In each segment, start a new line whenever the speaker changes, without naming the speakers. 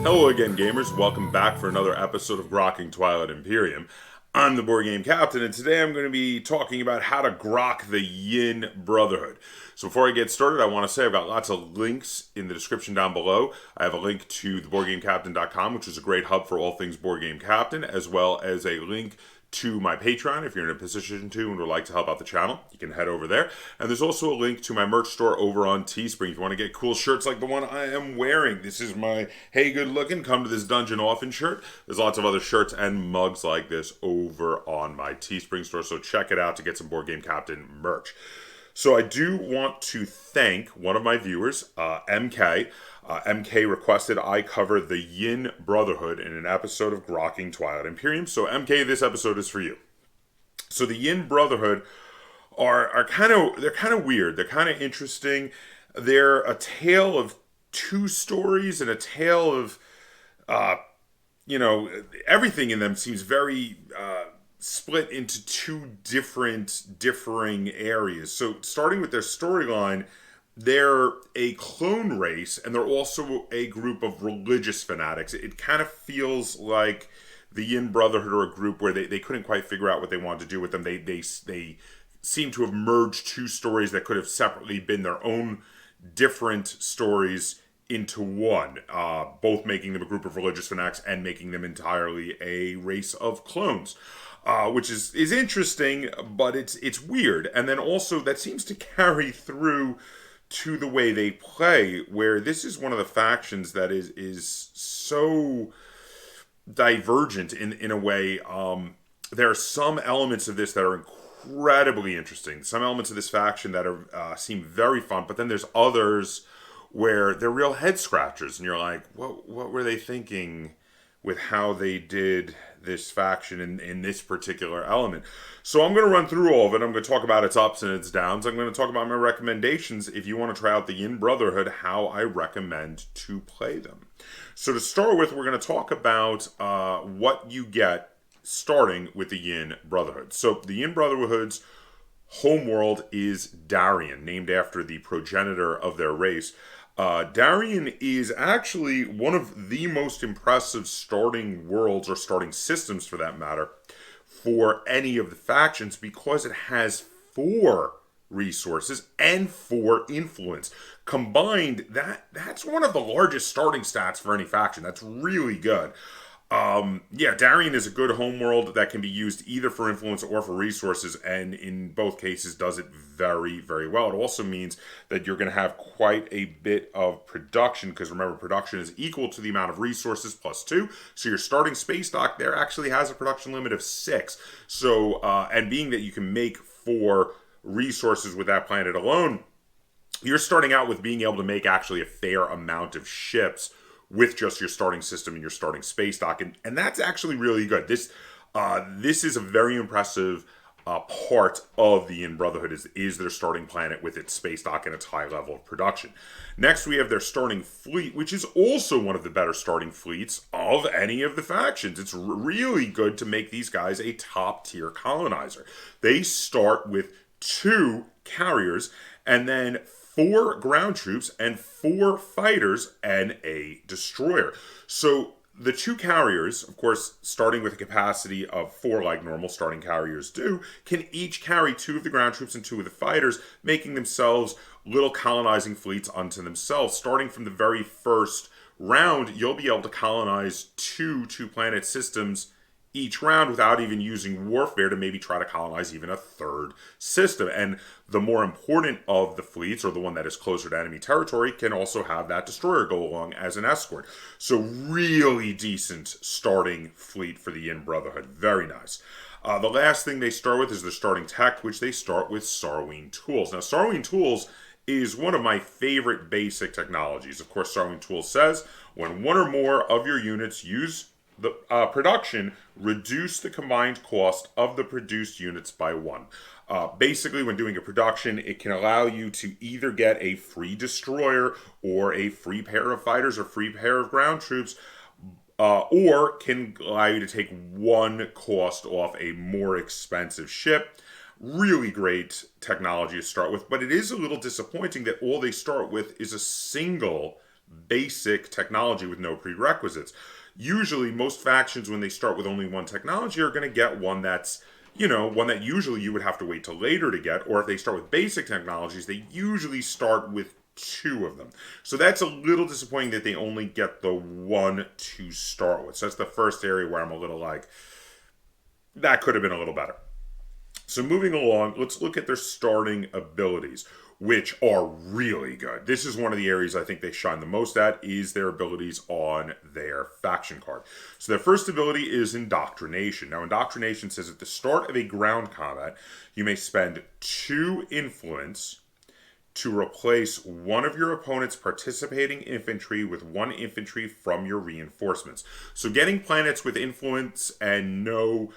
Hello again, gamers. Welcome back for another episode of Grokking Twilight Imperium. I'm the board game captain, and today I'm going to be talking about how to grok the Yin Brotherhood. So before I get started, I want to say I've got lots of links in the description down below. I have a link to theboardgamecaptain.com, which is a great hub for all things Board Game Captain, as well as a link to my Patreon. If you're in a position to and would like to help out the channel, you can head over there. And there's also a link to my merch store over on Teespring. If you want to get cool shirts like the one I am wearing, this is my Hey Good Looking, Come to This Dungeon Often shirt. There's lots of other shirts and mugs like this over on my Teespring store, so check it out to get some Board Game Captain merch. So I do want to thank one of my viewers, MK. MK requested I cover the Yin Brotherhood in an episode of Grokking Twilight Imperium. So MK, this episode is for you. So the Yin Brotherhood are kind of weird. They're kind of interesting. They're a tale of two stories and a tale of everything in them seems very split into two differing areas. So starting with their storyline, they're a clone race, and they're also a group of religious fanatics. It kind of feels like the Yin Brotherhood are a group where they couldn't quite figure out what they wanted to do with them. They seem to have merged two stories that could have separately been their own different stories into one, both making them a group of religious fanatics and making them entirely a race of clones. Which is interesting, but it's weird. And then also that seems to carry through to the way they play, where this is one of the factions that is so divergent in a way. There are some elements of this that are incredibly interesting. Some elements of this faction that are seem very fun, but then there's others where they're real head scratchers, and you're like, what were they thinking with how they did this faction in this particular element? So I'm going to run through all of it. I'm going to talk about its ups and its downs. I'm going to talk about my recommendations if you want to try out the Yin Brotherhood, how I recommend to play them. So to start with, we're going to talk about what you get starting with the Yin Brotherhood. So the Yin Brotherhood's homeworld is Darien, named after the progenitor of their race. Darien is actually one of the most impressive starting worlds, or starting systems for that matter, for any of the factions, because it has 4 resources and 4 influence. Combined, that's one of the largest starting stats for any faction. That's really good. Darien is a good homeworld that can be used either for influence or for resources, and in both cases does it very, very well. It also means that you're going to have quite a bit of production, because remember, production is equal to the amount of resources plus 2, so your starting space dock there actually has a production limit of 6. So, and being that you can make 4 resources with that planet alone, you're starting out with being able to make actually a fair amount of ships with just your starting system and your starting space dock, and that's actually really good. This is a very impressive part of the Yin Brotherhood is their starting planet with its space dock and its high level of production. Next, we have their starting fleet, which is also one of the better starting fleets of any of the factions. It's really good to make these guys a top tier colonizer. They start with 2 carriers and then 4 ground troops and 4 fighters and a destroyer. So the 2 carriers, of course, starting with a capacity of 4 like normal starting carriers do, can each carry 2 of the ground troops and 2 of the fighters, making themselves little colonizing fleets unto themselves. Starting from the very first round, you'll be able to colonize 2 planet systems each round without even using warfare to maybe try to colonize even a 3rd system. And the more important of the fleets, or the one that is closer to enemy territory, can also have that destroyer go along as an escort. So really decent starting fleet for the Yin Brotherhood. Very nice. The last thing they start with is their starting tech, which they start with Sarween Tools. Now, Sarween Tools is one of my favorite basic technologies. Of course, Sarween Tools says, when 1 or more of your units use the production, reduce the combined cost of the produced units by 1. Basically, when doing a production, it can allow you to either get a free destroyer or a free pair of fighters or free pair of ground troops, or can allow you to take 1 cost off a more expensive ship. Really great technology to start with, but it is a little disappointing that all they start with is a single basic technology with no prerequisites. Usually, most factions, when they start with only one technology, are going to get one that's, one that usually you would have to wait till later to get, or if they start with basic technologies, they usually start with two of them. So that's a little disappointing that they only get the one to start with. So that's the first area where I'm a little like, that could have been a little better. So moving along, let's look at their starting abilities, which are really good. This is one of the areas I think they shine the most at, is their abilities on their faction card. So their first ability is Indoctrination. Now, Indoctrination says at the start of a ground combat, you may spend 2 influence to replace one of your opponent's participating infantry with 1 infantry from your reinforcements. So getting planets with influence and no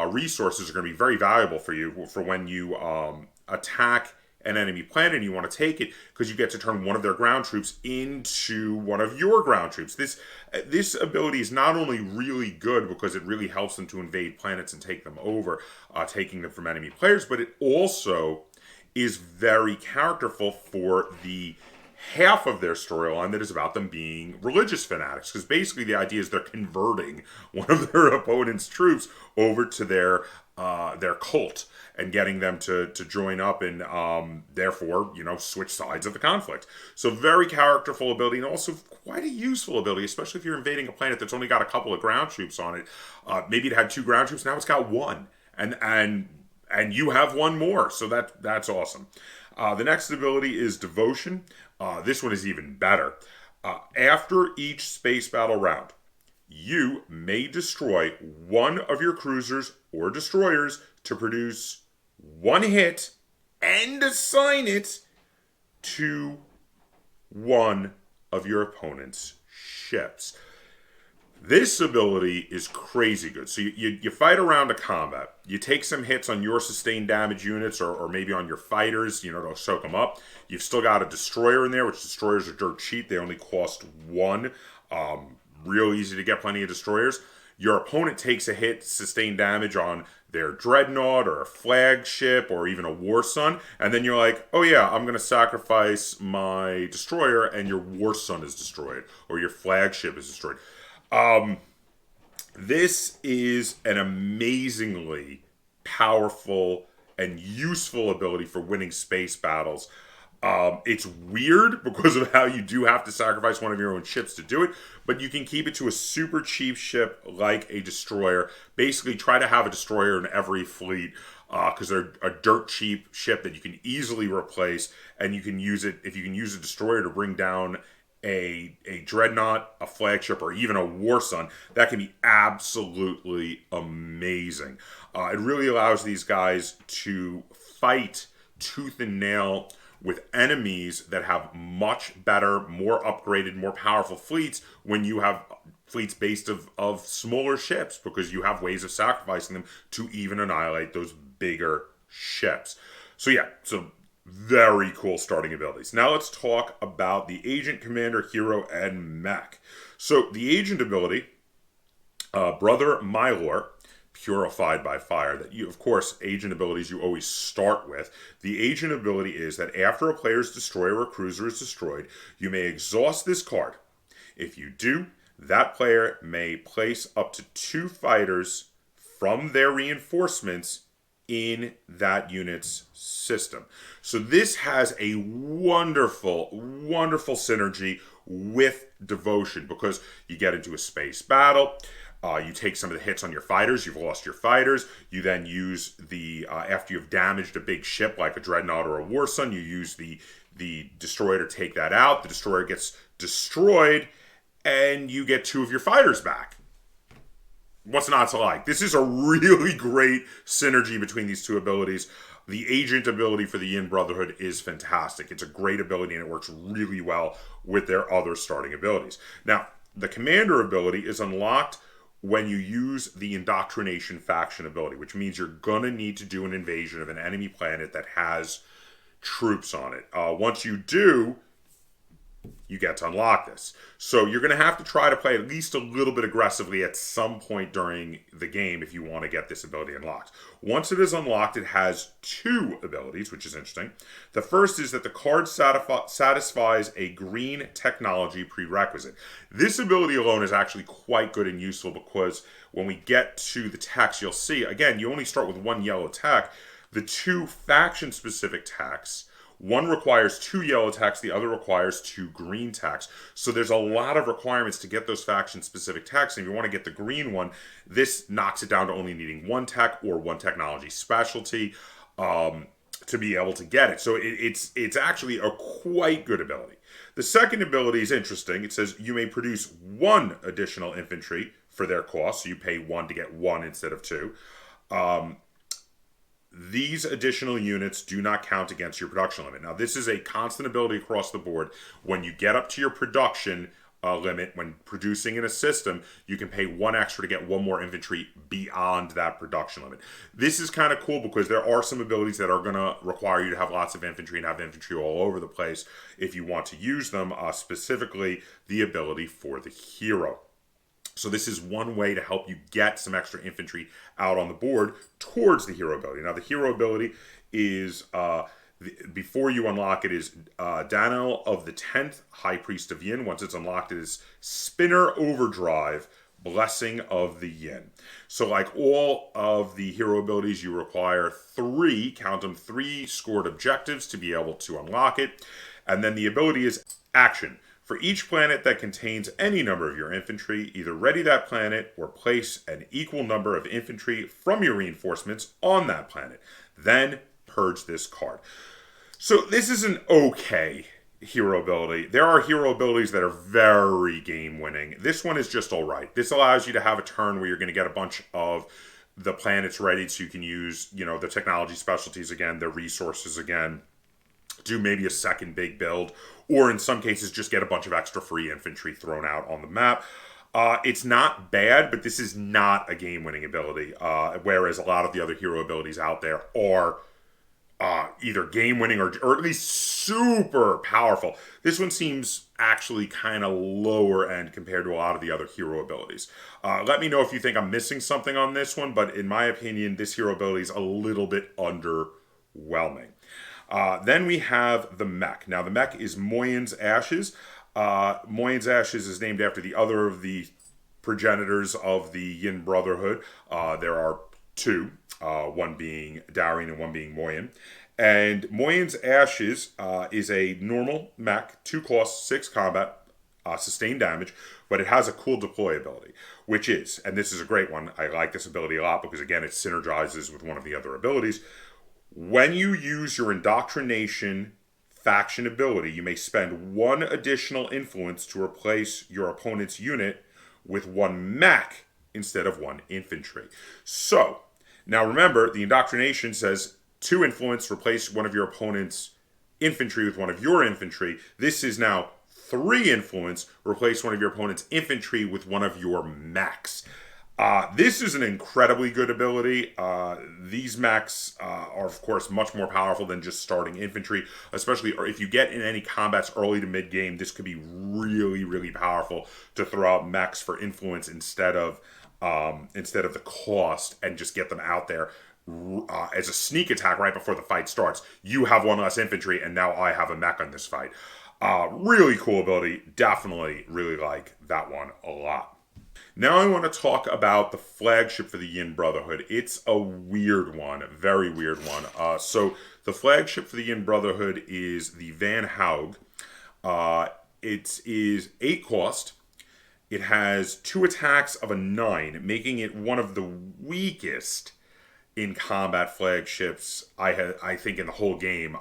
resources are going to be very valuable for you for when you attack an enemy planet and you want to take it, because you get to turn one of their ground troops into one of your ground troops. This ability is not only really good because it really helps them to invade planets and take them over, taking them from enemy players, but it also is very characterful for the half of their storyline that is about them being religious fanatics, because basically the idea is they're converting one of their opponent's troops over to their cult and getting them to join up and therefore switch sides of the conflict. So very characterful ability, and also quite a useful ability, especially if you're invading a planet that's only got a couple of ground troops on it. Maybe it had 2 ground troops, now it's got 1, and you have 1 more, so that's awesome. The next ability is Devotion. This one is even better. After each space battle round, you may destroy one of your cruisers or destroyers to produce 1 hit and assign it to one of your opponent's ships. This ability is crazy good. So you fight around a combat. You take some hits on your sustained damage units or maybe on your fighters, to soak them up. You've still got a destroyer in there, which destroyers are dirt cheap. They only cost 1. Real easy to get plenty of destroyers. Your opponent takes a hit, sustained damage on their dreadnought or a flagship or even a war sun, and then you're like, oh yeah, I'm going to sacrifice my destroyer, and your war sun is destroyed or your flagship is destroyed. This is an amazingly powerful and useful ability for winning space battles. It's weird because of how you do have to sacrifice one of your own ships to do it, but you can keep it to a super cheap ship like a destroyer. Basically, try to have a destroyer in every fleet because they're a dirt cheap ship that you can easily replace, and you can use it if you can use a destroyer to bring down a dreadnought, a flagship, or even a war sun. That can be absolutely amazing. It really allows these guys to fight tooth and nail with enemies that have much better, more upgraded, more powerful fleets when you have fleets based of smaller ships, because you have ways of sacrificing them to even annihilate those bigger ships. So very cool starting abilities. Now let's talk about the Agent, Commander, Hero, and Mech. So the Agent ability, Brother Mylor, Purified by Fire, that you, of course, Agent abilities you always start with. The Agent ability is that after a player's destroyer or cruiser is destroyed, you may exhaust this card. If you do, that player may place up to 2 fighters from their reinforcements in that unit's system. So this has a wonderful, wonderful synergy with Devotion, because you get into a space battle, you take some of the hits on your fighters, you've lost your fighters, you then use the, after you've damaged a big ship like a dreadnought or a war sun, you use the destroyer to take that out, the destroyer gets destroyed, and you get 2 of your fighters back. What's not to like? This is a really great synergy between these 2 abilities. The Agent ability for the Yin Brotherhood is fantastic. It's a great ability, and it works really well with their other starting abilities. Now, the Commander ability is unlocked when you use the Indoctrination faction ability, which means you're going to need to do an invasion of an enemy planet that has troops on it. Once you do, you get to unlock this. So you're going to have to try to play at least a little bit aggressively at some point during the game if you want to get this ability unlocked. Once it is unlocked, it has 2 abilities, which is interesting. The first is that the card satisfies a green technology prerequisite. This ability alone is actually quite good and useful because when we get to the techs, you'll see, again, you only start with 1 yellow tech. The 2 faction-specific techs, one requires 2 yellow techs, the other requires 2 green techs. So there's a lot of requirements to get those faction-specific techs. And if you want to get the green one, this knocks it down to only needing 1 tech or 1 technology specialty to be able to get it. So it's actually a quite good ability. The second ability is interesting. It says you may produce 1 additional infantry for their cost. So you pay 1 to get 1 instead of 2. These additional units do not count against your production limit. Now, this is a constant ability across the board. When you get up to your production limit, when producing in a system, you can pay 1 extra to get 1 more infantry beyond that production limit. This is kind of cool because there are some abilities that are going to require you to have lots of infantry and have infantry all over the place if you want to use them, specifically the ability for the hero. So this is one way to help you get some extra infantry out on the board towards the hero ability. Now, the hero ability is, before you unlock it, is Daniel of the 10th, High Priest of Yin. Once it's unlocked, it is Spinner Overdrive, Blessing of the Yin. So like all of the hero abilities, you require 3, count them, 3 scored objectives to be able to unlock it. And then the ability is Action. For each planet that contains any number of your infantry, either ready that planet or place an equal number of infantry from your reinforcements on that planet. Then purge this card. So this is an okay hero ability. There are hero abilities that are very game-winning. This one is just all right. This allows you to have a turn where you're going to get a bunch of the planets ready so you can use, the technology specialties again, the resources again, do maybe a second big build, or in some cases just get a bunch of extra free infantry thrown out on the map. It's not bad, but this is not a game-winning ability, whereas a lot of the other hero abilities out there are either game-winning or at least super powerful. This one seems actually kind of lower end compared to a lot of the other hero abilities. Let me know if you think I'm missing something on this one, but in my opinion, this hero ability is a little bit underwhelming. Then we have the mech. Now, the mech is Moyen's Ashes. Moyen's Ashes is named after the other of the progenitors of the Yin Brotherhood. There are 2, one being Darien and one being Moyen. And Moyen's Ashes is a normal mech, 2 cost, 6 combat, sustained damage, but it has a cool deploy ability, which is, and this is a great one, I like this ability a lot because, again, it synergizes with one of the other abilities. When you use your indoctrination faction ability, you may spend 1 additional influence to replace your opponent's unit with 1 mech instead of 1 infantry. So, now remember, the indoctrination says 2 influence, replace one of your opponent's infantry with one of your infantry. This is now 3 influence, replace one of your opponent's infantry with one of your mechs. This is an incredibly good ability. These mechs are, of course, much more powerful than just starting infantry, especially if you get in any combats early to mid-game. This could be really, really powerful to throw out mechs for influence instead of the cost and just get them out there as a sneak attack right before the fight starts. You have 1 less infantry, and now I have a mech on this fight. Really cool ability. Definitely really like that one a lot. Now I want to talk about the flagship for the Yin Brotherhood. It's a weird one, a very weird one. So the flagship for the Yin Brotherhood is the Van Haug. It is 8 cost. It has 2 attacks of a 9, making it one of the weakest in combat flagships I think in the whole game.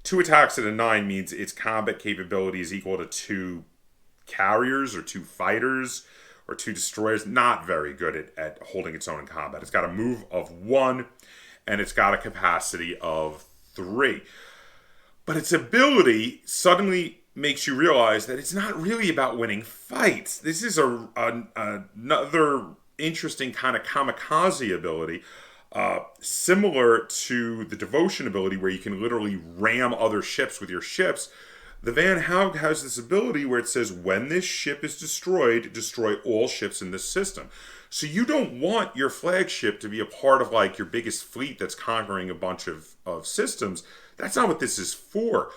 2 attacks at a 9 means its combat capability is equal to 2 carriers or 2 fighters or 2 destroyers. Not very good at holding its own in combat. It's got a move of 1, and it's got a capacity of 3. But its ability suddenly makes you realize that it's not really about winning fights. This is another interesting kind of kamikaze ability, similar to the devotion ability, where you can literally ram other ships with your ships. The Van Houg has this ability where it says when this ship is destroyed, destroy all ships in this system. So you don't want your flagship to be a part of like your biggest fleet that's conquering a bunch of systems. That's not what this is for.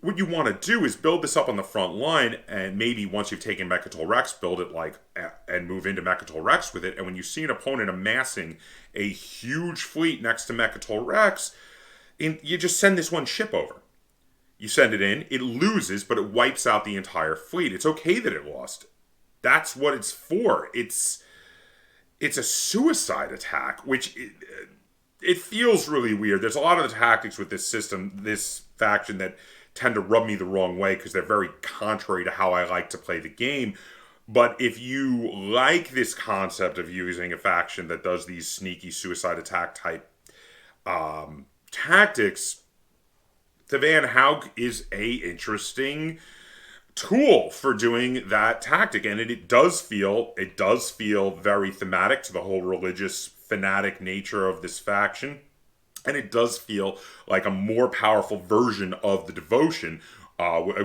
What you want to do is build this up on the front line, and maybe once you've taken Mechatol Rex, build it like and move into Mechatol Rex with it. And when you see an opponent amassing a huge fleet next to Mechatol Rex, you just send this one ship over. You send it in, it loses, but it wipes out the entire fleet. It's okay that it lost. That's what it's for. It's a suicide attack, which it feels really weird. There's a lot of the tactics with this system, this faction, that tend to rub me the wrong way because they're very contrary to how I like to play the game. But if you like this concept of using a faction that does these sneaky suicide attack type tactics, the Van Houg is a interesting tool for doing that tactic, and it does feel very thematic to the whole religious fanatic nature of this faction, and it does feel like a more powerful version of the devotion,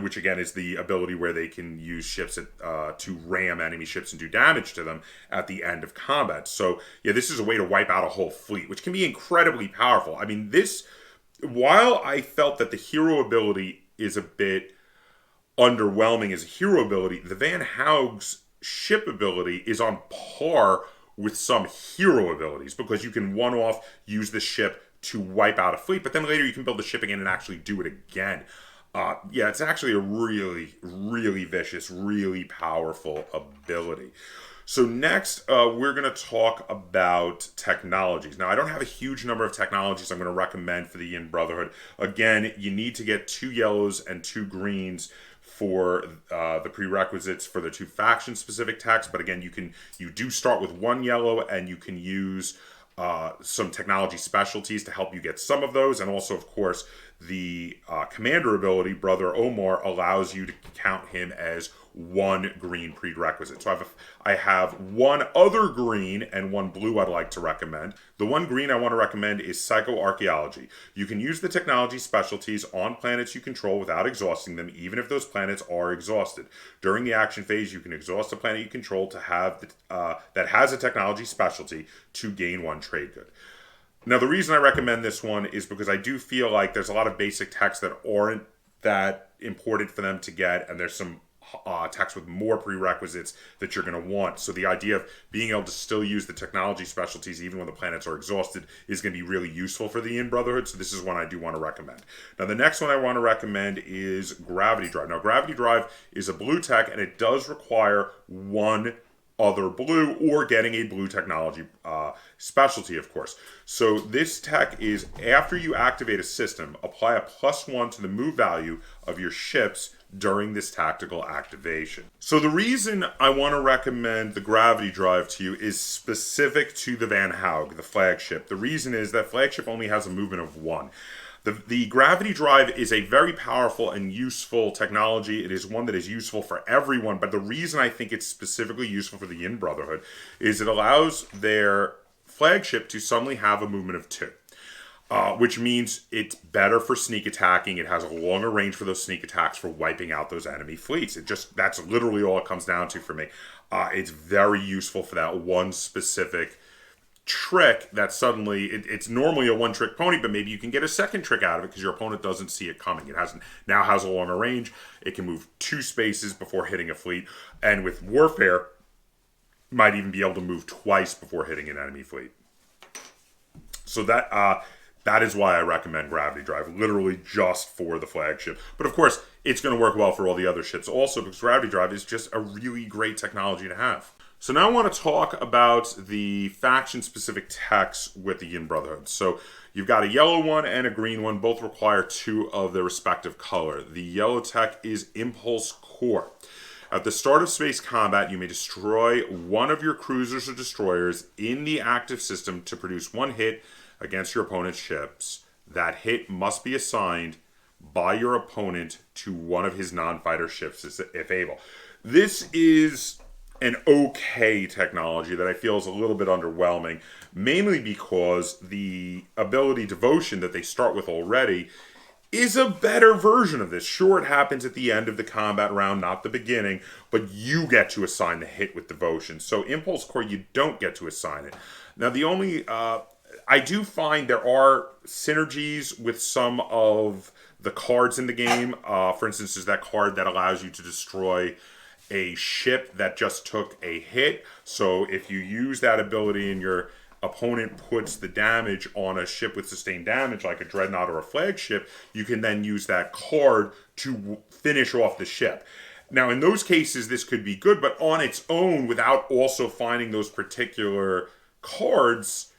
which again is the ability where they can use ships to ram enemy ships and do damage to them at the end of combat. So yeah, this is a way to wipe out a whole fleet, which can be incredibly powerful. I mean, while I felt that the hero ability is a bit underwhelming as a hero ability, the Van Houg's ship ability is on par with some hero abilities, because you can one-off use the ship to wipe out a fleet, but then later you can build the ship again and actually do it again. Yeah, it's actually a really, really vicious, really powerful ability. So next, we're going to talk about technologies. Now, I don't have a huge number of technologies I'm going to recommend for the Yin Brotherhood. Again, you need to get 2 yellows and 2 greens for the prerequisites for the 2 faction-specific techs. But again, you do start with 1 yellow, and you can use some technology specialties to help you get some of those. And also, of course, the commander ability, Brother Omar, allows you to count him as 1 green prerequisite. So I have 1 other green and 1 blue I'd like to recommend. The 1 green I want to recommend is Psychoarchaeology. You can use the technology specialties on planets you control without exhausting them, even if those planets are exhausted. During the action phase, you can exhaust a planet you control to have that has a technology specialty to gain 1 trade good. Now, the reason I recommend this one is because I do feel like there's a lot of basic techs that aren't that important for them to get, and there's some techs with more prerequisites that you're going to want. So the idea of being able to still use the technology specialties even when the planets are exhausted is going to be really useful for the Yin Brotherhood. So this is one I do want to recommend. Now, the next one I want to recommend is Gravity Drive. Now, Gravity Drive is a blue tech, and it does require 1 other blue, or getting a blue technology specialty, of course. So this tech is, after you activate a system, apply a +1 to the move value of your ships during this tactical activation. So the reason I want to recommend the Gravity Drive to you is specific to the Van Houg, the flagship. The reason is that flagship only has a movement of 1. The Gravity Drive is a very powerful and useful technology. It is one that is useful for everyone, but the reason I think it's specifically useful for the Yin Brotherhood is it allows their flagship to suddenly have a movement of 2. Which means it's better for sneak attacking. It has a longer range for those sneak attacks for wiping out those enemy fleets. That's literally all it comes down to for me. It's very useful for that one specific trick that suddenly it's normally a 1-trick pony, but maybe you can get a second trick out of it because your opponent doesn't see it coming. It now has a longer range. It can move 2 spaces before hitting a fleet, and with warfare, might even be able to move twice before hitting an enemy fleet. So that is why I recommend Gravity Drive, literally just for the flagship. But of course, it's going to work well for all the other ships also, because Gravity Drive is just a really great technology to have. So now I want to talk about the faction-specific techs with the Yin Brotherhood. So you've got a yellow one and a green one. Both require 2 of their respective color. The yellow tech is Impulse Core. At the start of space combat, you may destroy 1 of your cruisers or destroyers in the active system to produce 1 hit against your opponent's ships. That hit must be assigned by your opponent to 1 of his non-fighter ships if able. This is an okay technology that I feel is a little bit underwhelming, mainly because the ability Devotion that they start with already is a better version of this. Sure, it happens at the end of the combat round, not the beginning, but you get to assign the hit with devotion. So Impulse Core, you don't get to assign it. Now, the only I do find there are synergies with some of the cards in the game. For instance, there's that card that allows you to destroy a ship that just took a hit. So if you use that ability and your opponent puts the damage on a ship with sustained damage, like a dreadnought or a flagship, you can then use that card to finish off the ship. Now, in those cases, this could be good, but on its own, without also finding those particular cards,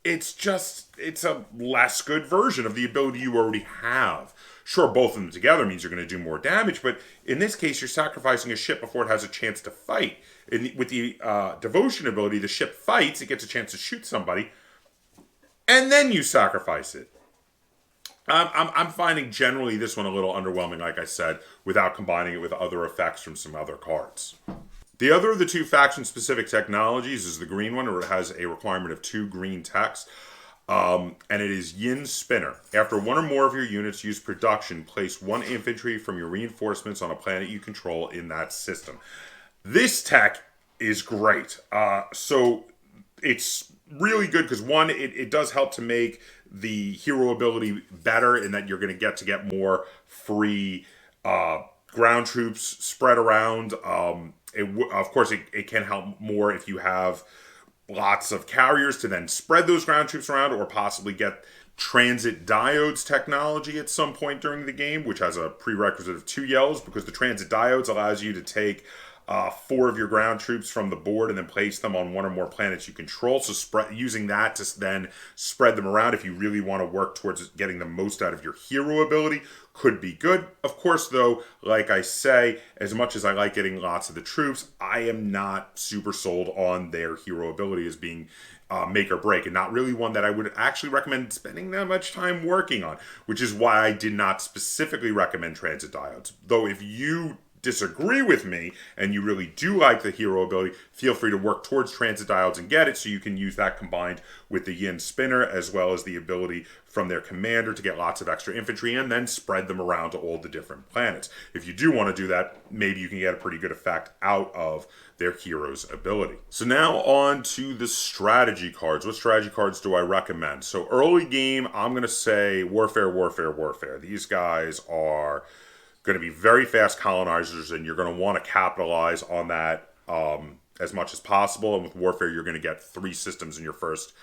it's a less good version of the ability you already have. Sure, both of them together means you're going to do more damage, but in this case, you're sacrificing a ship before it has a chance to fight. With the devotion ability, the ship fights, it gets a chance to shoot somebody, and then you sacrifice it. I'm finding generally this one a little underwhelming, like I said, without combining it with other effects from some other cards. The other of the two faction-specific technologies is the green one, where it has a requirement of 2 green techs. And it is Yin Spinner. After one or more of your units use production, place 1 infantry from your reinforcements on a planet you control in that system. This tech is great. So it's really good because, one, it does help to make the hero ability better in that you're going to get more free ground troops spread around. Of course, it can help more if you have lots of carriers to then spread those ground troops around, or possibly get transit diodes technology at some point during the game, which has a prerequisite of 2 yells, because the transit diodes allows you to take 4 of your ground troops from the board and then place them on 1 or more planets you control. So using that to then spread them around if you really want to work towards getting the most out of your hero ability could be good. Of course, though, like I say, as much as I like getting lots of the troops, I am not super sold on their hero ability as being make or break, and not really one that I would actually recommend spending that much time working on, which is why I did not specifically recommend transit diodes. Though if you disagree with me and you really do like the hero ability, feel free to work towards transit diodes and get it, so you can use that combined with the Yin Spinner, as well as the ability from their commander to get lots of extra infantry and then spread them around to all the different planets. If you do want to do that, maybe you can get a pretty good effect out of their hero's ability. So now on to the strategy cards. What strategy cards do I recommend? So early game, I'm going to say Warfare, Warfare, Warfare. These guys are going to be very fast colonizers, and you're going to want to capitalize on that as much as possible. And with Warfare, you're going to get 3 systems in your first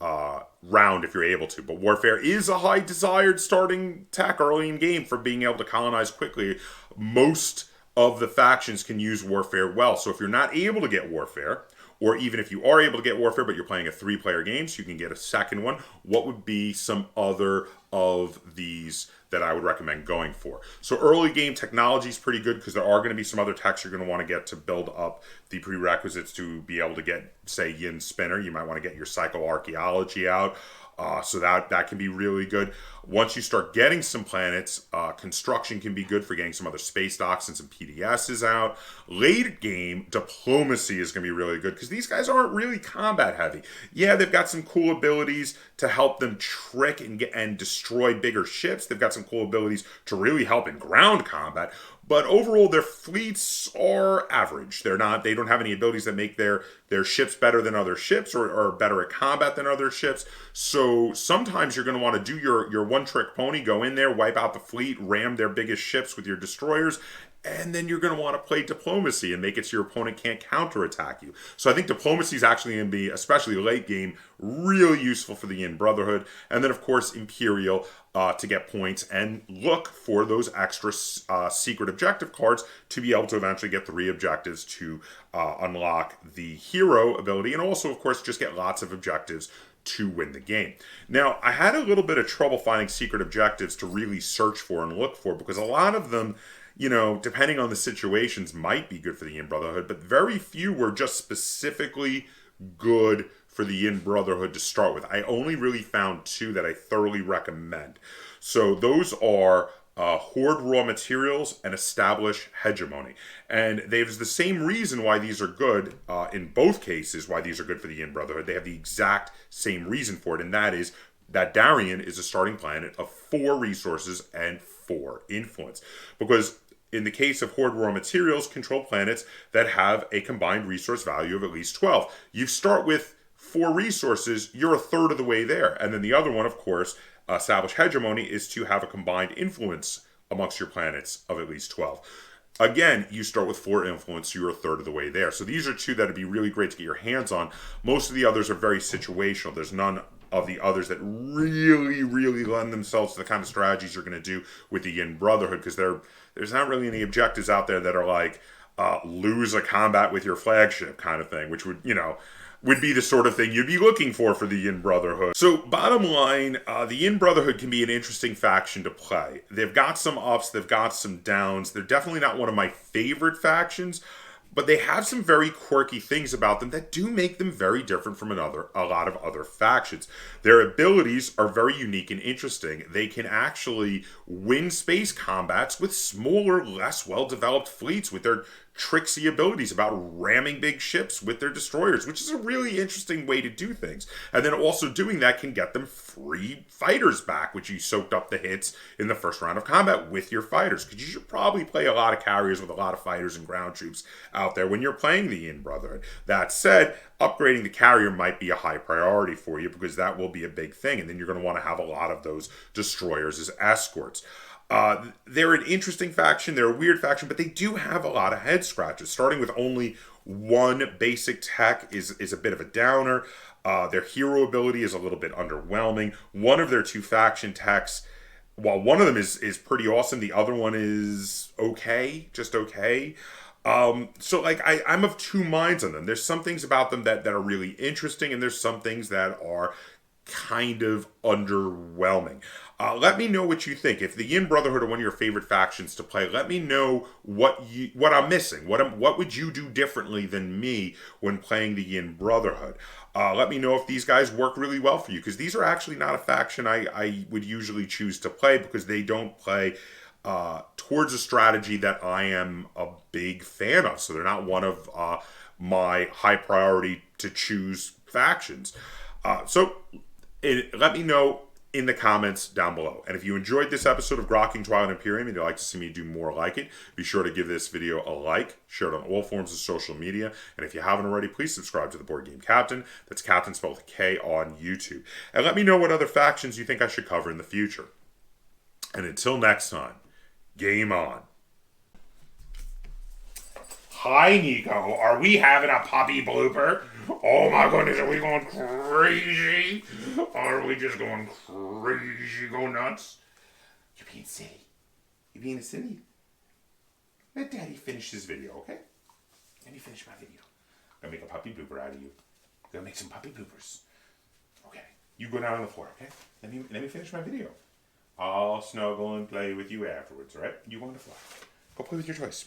round if you're able to. But Warfare is a high desired starting tech early in game for being able to colonize quickly. Most of the factions can use Warfare well. So if you're not able to get Warfare, or even if you are able to get Warfare but you're playing a 3-player game, so you can get a second one, what would be some other of these that I would recommend going for? So early game technology is pretty good, because there are going to be some other techs you're going to want to get to build up the prerequisites to be able to get, say, Yin Spinner. You might want to get your psychoarchaeology out. So that can be really good. Once you start getting some planets, construction can be good for getting some other space docks and some PDSs out. Late game, diplomacy is going to be really good, because these guys aren't really combat heavy. Yeah, they've got some cool abilities to help them trick and destroy bigger ships. They've got some cool abilities to really help in ground combat. But overall, their fleets are average. They don't have any abilities that make their ships better than other ships, or better at combat than other ships. So sometimes you're going to want to do your one-trick pony, go in there, wipe out the fleet, ram their biggest ships with your destroyers, and then you're going to want to play diplomacy and make it so your opponent can't counterattack you. So I think diplomacy is actually going to be, especially late game, really useful for the Yin Brotherhood. And then, of course, Imperial to get points and look for those extra secret objective cards to be able to eventually get 3 objectives to unlock the hero ability. And also, of course, just get lots of objectives to win the game. Now, I had a little bit of trouble finding secret objectives to really search for and look for, because a lot of them, depending on the situations, might be good for the Yin Brotherhood, but very few were just specifically good for the Yin Brotherhood to start with. I only really found 2 that I thoroughly recommend. So those are hoard raw materials and establish hegemony. And there's the same reason why these are good, in both cases, why these are good for the Yin Brotherhood. They have the exact same reason for it, and that is that Darien is a starting planet of 4 resources and 4 influence. Because in the case of Horde Raw Materials, control planets that have a combined resource value of at least 12. You start with 4 resources, you're a third of the way there. And then the other one, of course, establish hegemony, is to have a combined influence amongst your planets of at least 12. Again, you start with 4 influence, so you're a third of the way there. So these are 2 that would be really great to get your hands on. Most of the others are very situational. There's none of the others that really, really lend themselves to the kind of strategies you're going to do with the Yin Brotherhood, because there's not really any objectives out there that are like lose a combat with your flagship kind of thing, which would, would be the sort of thing you'd be looking for the Yin Brotherhood. So bottom line, the Yin Brotherhood can be an interesting faction to play. They've got some ups, they've got some downs. They're definitely not one of my favorite factions, but they have some very quirky things about them that do make them very different from a lot of other factions. Their abilities are very unique and interesting. They can actually win space combats with smaller, less well-developed fleets with their tricksy abilities about ramming big ships with their destroyers, which is a really interesting way to do things. And then also doing that can get them free fighters back, which you soaked up the hits in the first round of combat with your fighters, because you should probably play a lot of carriers with a lot of fighters and ground troops out there when you're playing the Yin Brotherhood. That said, upgrading the carrier might be a high priority for you, because that will be a big thing, and then you're going to want to have a lot of those destroyers as escorts. They're an interesting faction, they're a weird faction, but they do have a lot of head scratches. Starting with only 1 basic tech is a bit of a downer. Their hero ability is a little bit underwhelming. One of their 2 faction techs, while one of them is pretty awesome, the other one is okay, just okay. So like I'm of 2 minds on them. There's some things about them that are really interesting, and there's some things that are kind of underwhelming. Let me know what you think. If the Yin Brotherhood are one of your favorite factions to play, let me know what I'm missing. What would you do differently than me when playing the Yin Brotherhood? Let me know if these guys work really well for you, because these are actually not a faction I would usually choose to play, because they don't play towards a strategy that I am a big fan of. So they're not one of my high priority to choose factions. Let me know in the comments down below. And if you enjoyed this episode of Grokking Twilight Imperium and you'd like to see me do more like it, be sure to give this video a like, share it on all forms of social media, and if you haven't already, please subscribe to the Board Game Captain. That's Captain spelled with a K on YouTube. And let me know what other factions you think I should cover in the future. And until next time, game on. Hi, Nico. Are we having a puppy blooper? Oh my goodness, are we going crazy? Are we just going crazy, go nuts? You're being silly. You're being silly. Let Daddy finish this video, okay? Let me finish my video. I'm gonna make a puppy blooper out of you. I'm gonna make some puppy bloopers. Okay, you go down on the floor, okay? Let me finish my video. I'll snuggle and play with you afterwards, all right? You go on the floor. Go play with your toys.